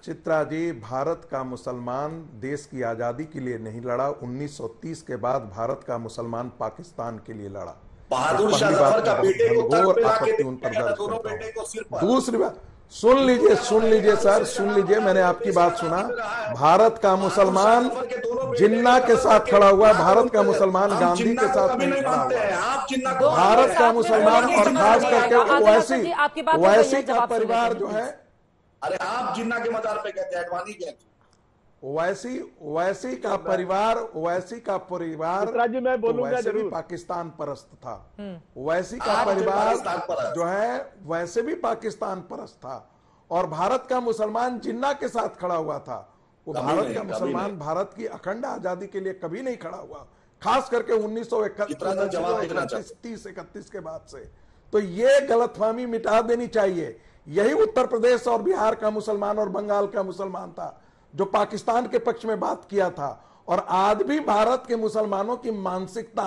चित्रा जी, भारत का मुसलमान देश की आजादी के लिए नहीं लड़ा। 1930 के बाद भारत का मुसलमान पाकिस्तान के लिए लड़ा। इस बहादुर शाह पहली जफर बात का मैं बहुत बेटे को तर्क घनघोर पे लाके आपत्ति उन दिया पर गया था, दर्ज दोनों करता बेटे को सिर हूं। पर। दूसरी बात सुन लीजिए, सुन लीजिए सर, सुन लीजिए, मैंने आपकी बात सुना। भारत का बहादुर शाह मुसलमान जफर के दोनों बेटे को जिन्ना के कत्ल साथ करके खड़ा हुआ, वहां पे भारत का उनको, मुसलमान हम गांधी जिन्ना के को साथ कभी नहीं नहीं खड़ा मानते हुआ। हैं, आप जिन्ना को दोनों लोग भारत का साथ में मुसलमान बोलेंगे, और समझ खास नहीं करके आएगा। आदिल हसन ओवैसी जी, आपकी बात हो गई ओवैसी है, का जवाब सुन लेते परिवार हैं जो है, प्लीज। अरे आप जिन्ना के मजार पे कहते हैं, अडवाणी गए थे। ओवैसी ओवैसी का परिवार ओवैसी का परिवार चित्रा जी, मैं तो बोलूंगा वैसे भी जरूर। पाकिस्तान परस्त था। ओवैसी का आप थे परिवार पाकिस्तान परस्त। जो है वैसे भी पाकिस्तान परस्त था। और भारत का मुसलमान जिन्ना के साथ खड़ा हुआ था। वो कभी भारत नहीं, का कभी नहीं। मुसलमान भारत की अखंड आजादी के लिए कभी नहीं खड़ा हुआ, खास करके चित्रा जी, जवाब देना चाहते हैं। 1931 के बाद से। तो ये गलतफहमी मिटा देनी चाहिए। यही उत्तर प्रदेश और बिहार का मुसलमान और बंगाल का मुसलमान था जो पाकिस्तान के पक्ष में बात किया था। और आज भी भारत के मुसलमानों की मानसिकता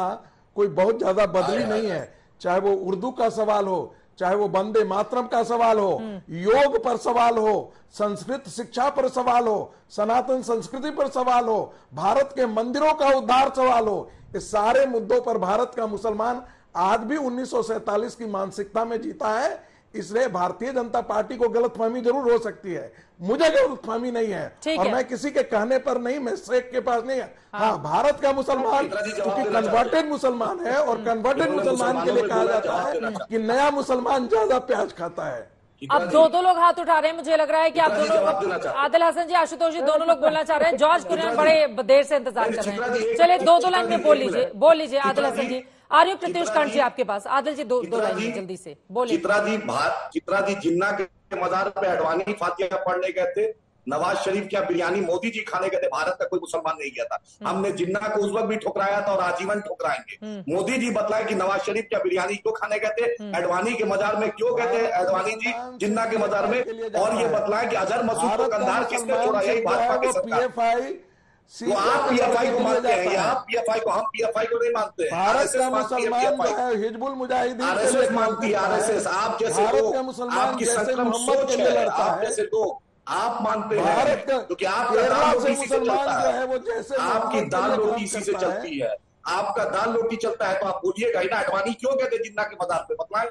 कोई बहुत ज्यादा बदली नहीं है। चाहे वो उर्दू का सवाल हो, चाहे वो वंदे मातरम का सवाल हो, योग पर सवाल हो, संस्कृत शिक्षा पर सवाल हो, सनातन संस्कृति पर सवाल हो, भारत के मंदिरों का उद्धार सवाल हो, इस सारे मुद्दों पर भारत का मुसलमान आज भी 1947 की मानसिकता में जीता है। इसलिए भारतीय जनता पार्टी को गलतफहमी जरूर हो सकती है, मुझे गलतफहमी नहीं है। और मैं किसी के कहने पर नहीं, मैं शेख के पास नहीं है। हाँ, भारत का मुसलमान क्योंकि कन्वर्टेड मुसलमान है और कन्वर्टेड मुसलमान के लिए कहा जाता है कि नया मुसलमान ज्यादा प्याज खाता है। अब दो लोग हाथ उठा रहे हैं, मुझे लग रहा है कि आप दोनों, आदिल हसन जी, आशुतोष जी, दोनों लोग बोलना चाह रहे हैं। जॉर्ज कुरियन बड़े देर से इंतजार कर रहे हैं। चलिए दो लाइन में बोल लीजिए आदिल हसन जी। आर्य प्रत्युष कांत जी आपके पास। आदिल जी दो लाइन में जल्दी से बोलिए। चित्रा जी जिन्ना के मजार पे अडवाणी फातिहा पढ़ने गए थे, नवाज शरीफ क्या बिरयानी मोदी जी खाने गए थे, भारत का कोई मुसलमान नहीं गया था। हमने जिन्ना को उस वक्त भी ठुकराया था और आजीवन ठुकराएंगे। मोदी जी बतलाए कि नवाज शरीफ क्या बिरयानी क्यों खाने गए थे, अडवाणी के मजार में क्यों गए थे अडवाणी जी जिन्ना के मजार में, और ये बतलाए कि अजहर मसूद को कंधार किसने छोड़ा, यही भाजपा की सरकार। तो आप पीएफआई को मानते हैं या आप पीएफआई को? हम पीएफआई को नहीं मानते हैं। भारत का मुसलमान जो है हिजबुल मुजाहिदीन आरएसएस मानती है, आरएसएस। आप जैसे लोग, आपकी संक्रम सोच है, आप जैसे लोग आप मानते हैं क्योंकि आपका दाल रोटी इसी से चलता है, आपकी दाल रोटी इसी से चलती है, आपका दाल रोटी चलता है। तो आप बोलिएगा ही ना, अडवाणी क्यों कहते जिन्ना के मजार पे, बतलाएं,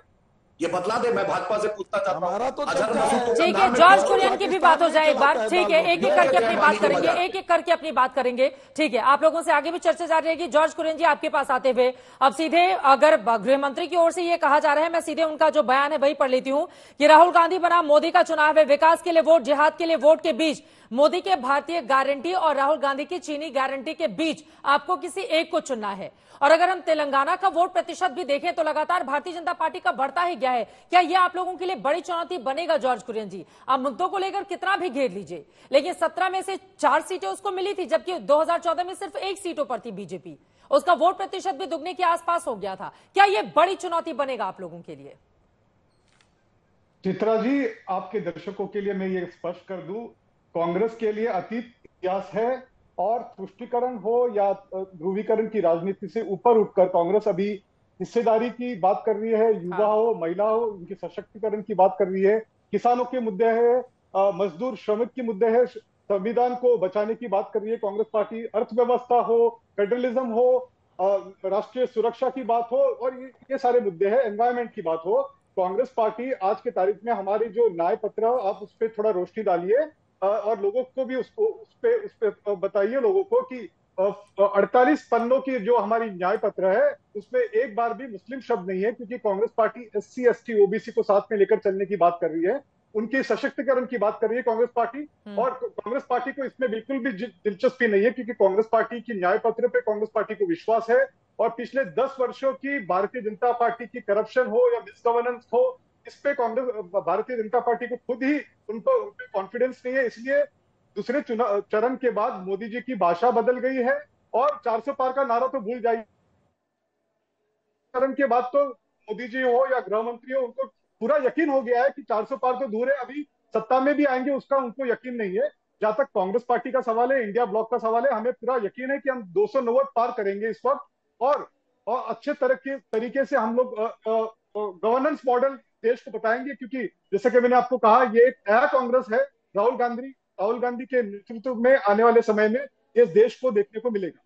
ये बतला दे। मैं भाजपा से पूछना चाहता हूँ। ठीक है, जॉर्ज कुरियन की भी बात हो जाए एक बार। ठीक है, एक एक करके अपनी बात करेंगे, एक एक करके अपनी बात करेंगे। ठीक है, आप लोगों से आगे भी चर्चा जारी रहेगी। जॉर्ज कुरियन जी, आपके पास आते हुए अब सीधे, अगर गृह मंत्री की ओर से ये कहा जा रहा है, मैं सीधे उनका जो बयान है वही पढ़ लेती हूँ कि राहुल गांधी बना मोदी का चुनाव है, विकास के लिए वोट, जिहाद के लिए वोट के बीच, मोदी के भारतीय गारंटी और राहुल गांधी की चीनी गारंटी के बीच आपको किसी एक को चुनना है। और अगर हम तेलंगाना का वोट प्रतिशत भी देखें तो लगातार भारतीय जनता पार्टी का बढ़ता ही गया है। क्या यह आप लोगों के लिए बड़ी चुनौती बनेगा? जॉर्ज कुरियन जी, आप मुद्दों को लेकर कितना भी घेर लीजिए, लेकिन 17 में से 4 सीटें उसको मिली थी, जबकि 2014 में सिर्फ 1 सीटों पर थी बीजेपी। उसका वोट प्रतिशत भी दुगने के आसपास हो गया था। क्या यह बड़ी चुनौती बनेगा आप लोगों के लिए? चित्रा जी, आपके दर्शकों के लिए मैं ये स्पष्ट कर दूं, कांग्रेस के लिए अतीत इतिहास है और तुष्टीकरण हो या ध्रुवीकरण की राजनीति से ऊपर उठकर कांग्रेस अभी हिस्सेदारी की बात कर रही है। युवा हो, महिला हो, उनके सशक्तिकरण की बात कर रही है, किसानों के मुद्दे है, मजदूर श्रमिक के मुद्दे है, संविधान को बचाने की बात कर रही है कांग्रेस पार्टी, अर्थव्यवस्था हो, फेडरलिज्म हो, राष्ट्रीय सुरक्षा की बात हो, और ये सारे मुद्दे हैं, एनवायरमेंट की बात हो। कांग्रेस पार्टी आज के तारीख में हमारी जो न्याय पत्र, आप उस पर थोड़ा रोशनी डालिए और लोगों को भी उस पे बताइए लोगों को कि 48 पन्नों की जो हमारी न्याय पत्र है उसमें एक बार भी मुस्लिम शब्द नहीं है, क्योंकि Congress party SC ST OBC को साथ में लेकर चलने की बात कर रही है, उनके सशक्तिकरण की बात कर रही है कांग्रेस पार्टी। और कांग्रेस पार्टी को इसमें बिल्कुल भी दिलचस्पी नहीं है, क्योंकि कांग्रेस पार्टी की न्याय पत्र पे कांग्रेस पार्टी को विश्वास है। और पिछले 10 वर्षों की भारतीय जनता पार्टी की करप्शन हो या मिसगवर्नेंस हो, इस पे कांग्रेस, भारतीय जनता पार्टी को खुद ही उन पे कॉन्फिडेंस नहीं है। इसलिए दूसरे चरण के बाद मोदी जी की भाषा बदल गई है और 400 पार का नारा तो भूल जाइए। चरण के बाद तो मोदी जी हो या गृह मंत्री हो, उनको पूरा यकीन हो गया है कि 400 पार तो दूर है, अभी सत्ता में भी आएंगे उसका उनको यकीन नहीं है। जहां तक कांग्रेस पार्टी का सवाल है, इंडिया ब्लॉक का सवाल है, हमें पूरा यकीन है कि हम 290 पार करेंगे इस वक्त। और अच्छे तरीके से हम लोग गवर्नेंस मॉडल देश को बताएंगे, क्योंकि जैसे कि मैंने आपको कहा, ये एक नया कांग्रेस है। राहुल गांधी राहुल गांधी के नेतृत्व में आने वाले समय में इस देश को देखने को मिलेगा।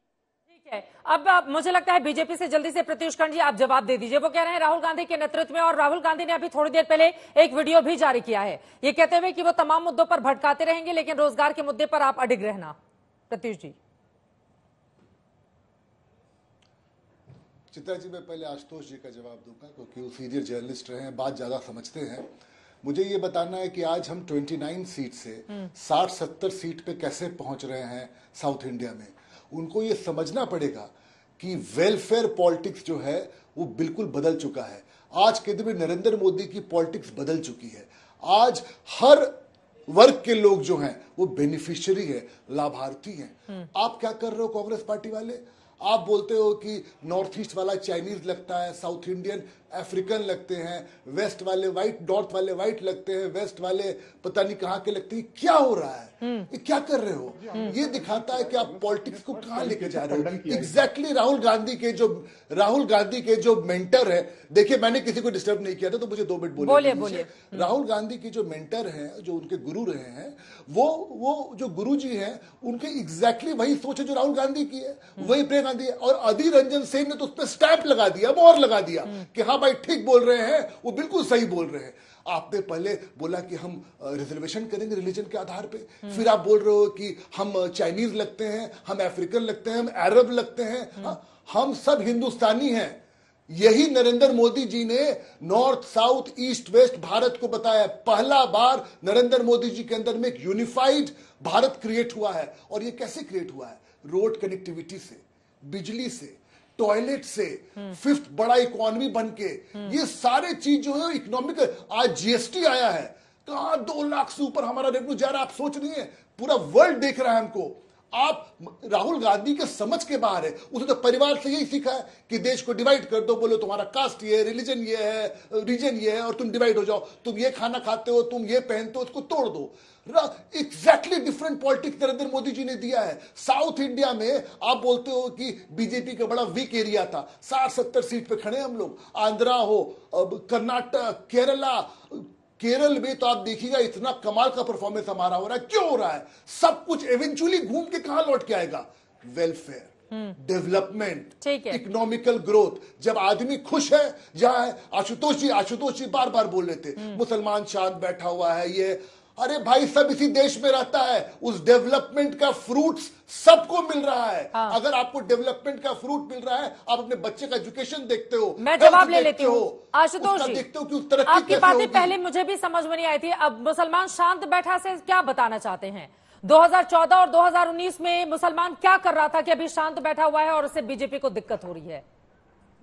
ठीक है, अब मुझे लगता है बीजेपी से जल्दी से प्रत्युष कर्ण जी आप जवाब दे दीजिए। वो कह रहे हैं राहुल गांधी के नेतृत्व में, और राहुल गांधी ने अभी थोड़ी देर पहले एक वीडियो भी जारी किया है ये कहते हुए कि वो तमाम मुद्दों पर भटकाते रहेंगे लेकिन रोजगार के मुद्दे पर आप अडिग रहना। प्रत्युष जी। चित्रा जी, मैं पहले आशुतोष जी का जवाब दूंगा क्योंकि वो सीनियर जर्नलिस्ट रहे हैं, बात ज्यादा समझते हैं। मुझे ये बताना है कि आज हम 29 सीट से 60-70 सीट पे कैसे पहुंच रहे हैं साउथ इंडिया में। उनको ये समझना पड़ेगा कि वेलफेयर पॉलिटिक्स जो है वो बिल्कुल बदल चुका है। आज के दिन में नरेंद्र मोदी की पॉलिटिक्स बदल चुकी है। आज हर वर्ग के लोग जो हैं वो बेनिफिशियरी है, लाभार्थी हैं। आप क्या कर रहे हो कांग्रेस पार्टी वाले? आप बोलते हो कि नॉर्थ ईस्ट वाला चाइनीज लगता है, साउथ इंडियन अफ्रीकन लगते हैं, वेस्ट वाले वाइट, नॉर्थ वाले वाइट लगते हैं, वेस्ट वाले पता नहीं कहां के लगते हैं। क्या हो रहा है? ये क्या कर रहे हो? ये दिखाता है कि आप पॉलिटिक्स को कहां लेके जा रहे हो। एग्जैक्टली राहुल गांधी के जो मेंटर है, देखिए मैंने किसी को डिस्टर्ब नहीं किया था तो मुझे 2 मिनट बोलिए। राहुल गांधी के जो मेंटर हैं, जो उनके गुरु रहे हैं, वो जो गुरु जी हैं उनके एग्जैक्टली वही सोच है जो राहुल गांधी की है, वही प्रियंका गांधी है। और अधीर रंजन सिंह ने तो उस पर स्टैंप लगा दिया, मोहर लगा दिया कि हाँ भाई ठीक बोल रहे हैं, वो बिल्कुल सही बोल रहे हैं। आपने पहले बोला कि हम रिजर्वेशन करेंगे रिलीजन के आधार पे, फिर आप बोल रहे हो कि हम चाइनीज लगते हैं, हम अफ्रीकन लगते हैं, हम अरब लगते हैं। हम सब हिंदुस्तानी हैं। यही नरेंद्र मोदी जी ने north, south, east, west Bharat को बताया। पहला बार नरेंद्र मोदी जी के अंदर में एक यूनिफाइड भारत क्रिएट हुआ है। और ये कैसे क्रिएट हुआ है? रोड कनेक्टिविटी से, बिजली से, टॉयलेट से, 5th बड़ा इकोनॉमी बन के, ये सारे चीज जो है इकोनॉमिक। आज जीएसटी आया है, कहां 2 लाख से ऊपर हमारा रेवेन्यू जा रहा है। आप सोच नहीं है, पूरा वर्ल्ड देख रहा है हमको। आप राहुल गांधी के समझ के बाहर है। उसने तो परिवार से यही सीखा है कि देश को डिवाइड कर दो, बोलो तुम्हारा कास्ट ये है, रिलीजन ये है, रीजन ये है और तुम डिवाइड हो जाओ। तुम ये खाना खाते हो, तुम ये पहनते हो, उसको तोड़ दो। Exactly different politics Narendra Modi ji ने दिया है। साउथ इंडिया में आप बोलते हो कि बीजेपी का बड़ा वीक एरिया था, 60-70 सीट पे खड़े हम लोग। आंध्रा हो, कर्नाटक, केरल में तो आप देखिएगा इतना कमाल का परफॉर्मेंस हमारा हो रहा है। क्यों हो रहा है? सब कुछ इवेंचुअली घूम के कहां लौट के आएगा? Welfare, development, economical growth. जब आदमी खुश है, जहां आशुतोष जी बार बार बोल रहे थे मुसलमान शांत बैठा हुआ है, ये अरे भाई सब इसी देश में रहता है। उस डेवलपमेंट का फ्रूट्स सबको मिल रहा है। अगर आपको डेवलपमेंट का फ्रूट मिल रहा है, आप अपने बच्चे का एजुकेशन देखते हो। मैं जवाब ले लेती हूँ आशुतोष जी, देखते हो कि उस तरक्की आपकी बातें पहले मुझे भी समझ में नहीं आई थी। अब मुसलमान शांत बैठा से क्या बताना चाहते हैं? 2014 और 2019 में मुसलमान क्या कर रहा था कि अभी शांत बैठा हुआ है और उससे बीजेपी को दिक्कत हो रही है?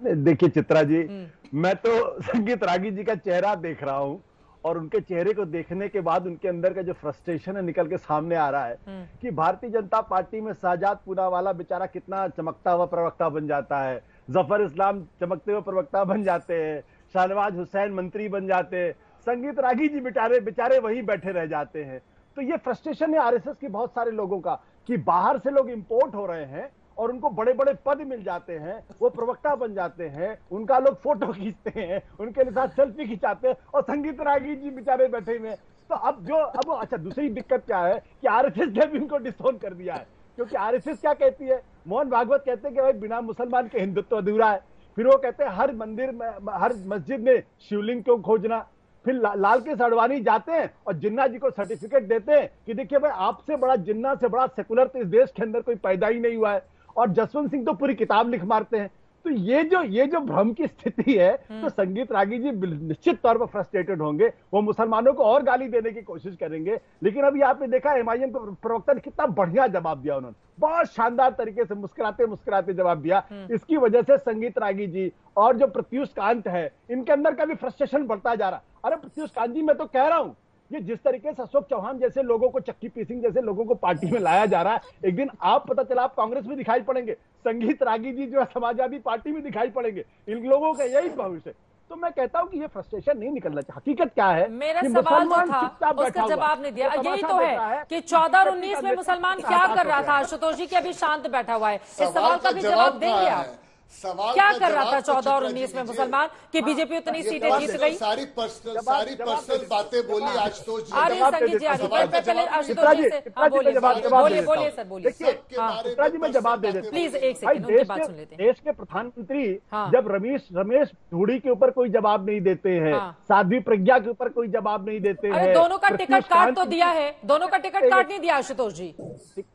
देखिए चित्रा जी, मैं तो संगीत रागी जी का चेहरा देख रहा हूं और उनके चेहरे को देखने के बाद उनके अंदर का जो फ्रस्ट्रेशन है निकल के सामने आ रहा है कि भारतीय जनता पार्टी में शाहजाद पूनावाला बेचारा कितना चमकता हुआ प्रवक्ता बन जाता है, जफर इस्लाम चमकते हुए प्रवक्ता बन जाते हैं, शाहनवाज हुसैन मंत्री बन जाते हैं, संगीत रागी जी बेचारे वहीं बैठे रह जाते हैं। तो ये फ्रस्ट्रेशन है आरएसएस की बहुत सारे लोगों का कि बाहर से लोग इंपोर्ट हो रहे हैं और उनको बड़े बड़े पद मिल जाते हैं, वो प्रवक्ता बन जाते हैं, उनका लोग फोटो खींचते हैं, उनके साथ सेल्फी खिंचाते हैं और संगीत रागी जी बेचारे बैठे हुए। तो अब अच्छा दूसरी दिक्कत क्या है कि आरएसएस ने भी उनको डिसोन कर दिया है। क्योंकि आरएसएस क्या कहती है, मोहन भागवत कहते हैं कि भाई बिना मुसलमान के हिंदुत्व अधूरा है। फिर वो कहते हैं हर मंदिर में, हर मस्जिद में शिवलिंग को खोजना। फिर लाल के अडवाणी जाते हैं और जिन्ना जी को सर्टिफिकेट देते हैं कि देखिए भाई आपसे बड़ा, जिन्ना से बड़ा सेकुलर तो इस देश के अंदर कोई पैदा ही नहीं हुआ है। और जसवंत सिंह तो पूरी किताब लिख मारते हैं। तो ये जो भ्रम की स्थिति है, तो संगीत रागी जी निश्चित तौर पर फ्रस्ट्रेटेड होंगे, वो मुसलमानों को और गाली देने की कोशिश करेंगे। लेकिन अभी आपने देखा एमआईएम के प्रवक्ता ने कितना बढ़िया जवाब दिया, उन्होंने बहुत शानदार तरीके से मुस्कुराते जवाब दिया। इसकी वजह से संगीत रागी जी और जो प्रत्युष कांत है, इनके अंदर का भी फ्रस्ट्रेशन बढ़ता जा रहा। अरे प्रत्युष कांत जी, मैं तो कह रहा हूं ये जिस तरीके से अशोक चौहान जैसे लोगों को, चक्की पी सिंह जैसे लोगों को पार्टी में लाया जा रहा है, एक दिन आप पता चला आप कांग्रेस में दिखाई पड़ेंगे, संगीत रागी जी जो है समाजवादी पार्टी में दिखाई पड़ेंगे। इन लोगों का यही भविष्य। तो मैं कहता हूं कि ये फ्रस्ट्रेशन नहीं निकलना चाहिए। हकीकत क्या है, मेरा सवाल जो था उसका जवाब नहीं दिया। यही तो है कि 14 और 19 में मुसलमान क्या कर रहा था? आशुतोष जी के अभी शांत बैठा हुआ है, इस सवाल का भी जवाब देंगे आप? सवाल क्या का कर रहा था जवाब तो 14 और चित्रा जी 19 में दीजिए। मुसलमान कि बीजेपी उतनी ये सीटें बस जीत गई? सारी पर्सनल बातें बोली आशुतोष जी। आ रही हैं संगीत जी, आ रही हैं। जवाब पहले जवाब आशुतोष जी से हाँ, बोलिए बोलिए बोलिए सर, बोलिए। सबके हाँ, बारे चित्रा जी मैं जवाब दे देता हूं। प्लीज एक भाई सेकंड उनकी बात सुन लेते हैं। देश के प्रधानमंत्री हाँ। जब रमेश धूड़ी के ऊपर कोई जवाब नहीं देते हैं, हाँ। साध्वी प्रज्ञा के ऊपर कोई जवाब नहीं देते हैं, अरे दोनों का टिकट काट तो प्रत्युष दिया है, दोनों का टिकट काट नहीं दिया आशुतोष जी।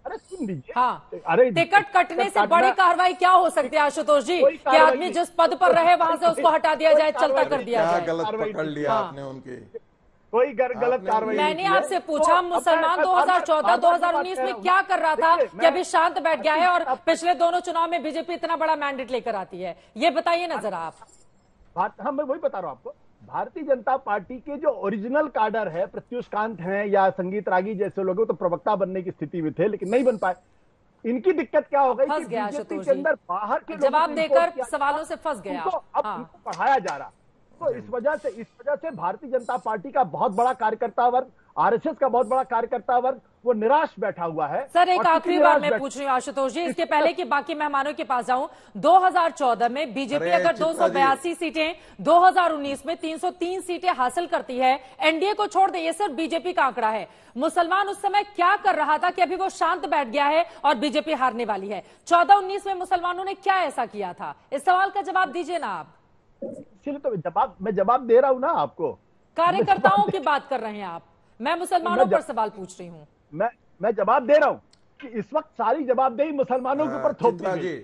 अरे सुन लीजिए। हाँ, अरे टिकट कटने से बड़ी कार्रवाई क्या हो सकती है आशुतोष जी? कोई कि कार्रवाई आदमी नहीं। जिस पद पर रहे वहां से उसको हटा दिया जाए, चलता कर दिया क्या जाए। गलत कार्रवाई पकड़ लिया हाँ। आपने उनकी। कोई गलत कार्रवाई नहीं मैंने की है। आपसे पूछा तो मुसलमान अब 2014 2019 में क्या कर रहा था देखिए, कि अभी शांत बैठ गया है और पिछले दोनों चुनाव में बीजेपी इतना बड़ा मैंडेट लेकर आती है? ये बताइए ना जरा आप। हाँ, मैं वही बता रहा हूं आपको। भारतीय जनता पार्टी के जो ओरिजिनल काडर है, प्रत्युष कांत हैं या संगीत रागी जैसे लोग, तो प्रवक्ता बनने की स्थिति में थे लेकिन नहीं बन पाए। इनकी दिक्कत क्या हो गई फंस कि गया बीजेपी आशुतोष के अंदर जी। बाहर के लोगों जवाब को देकर इम्पोर्ट किया सवालों से फंस गया। उनको अब हाँ। उनको पढ़ाया जा रहा। तो इस वजह से भारतीय जनता पार्टी का बहुत बड़ा कार्यकर्ता वर्ग, आरएसएस का बहुत बड़ा कार्यकर्ता वर्ग वो निराश बैठा हुआ है। सर एक और आखिरी कितनी बार निराश मैं पूछ रही हूँ आशुतोष जी, इसके पहले कि बाकी मेहमानों के पास जाऊं। 2014 में बीजेपी अरे अगर चित्रा जी। 282 सीटें, 2019 में 303 सीटें हासिल करती है, एनडीए को छोड़ दे, ये सिर्फ बीजेपी का आंकड़ा है। मुसलमान उस समय क्या कर रहा था कि अभी वो शांत बैठ गया है और बीजेपी हारने वाली है? 14-19 में मुसलमानों ने क्या ऐसा किया था? इस सवाल का जवाब दीजिए ना आप। इसलिए तो मैं जवाब दे रहा हूं ना आपको। कार्यकर्ताओं की बात कर रहे हैं आप, मैं मुसलमानों पर सवाल पूछ रही हूँ। मैं जवाब दे रहा हूं कि इस वक्त सारी जवाबदेही मुसलमानों के ऊपर थोप दी चित्रा गई। जी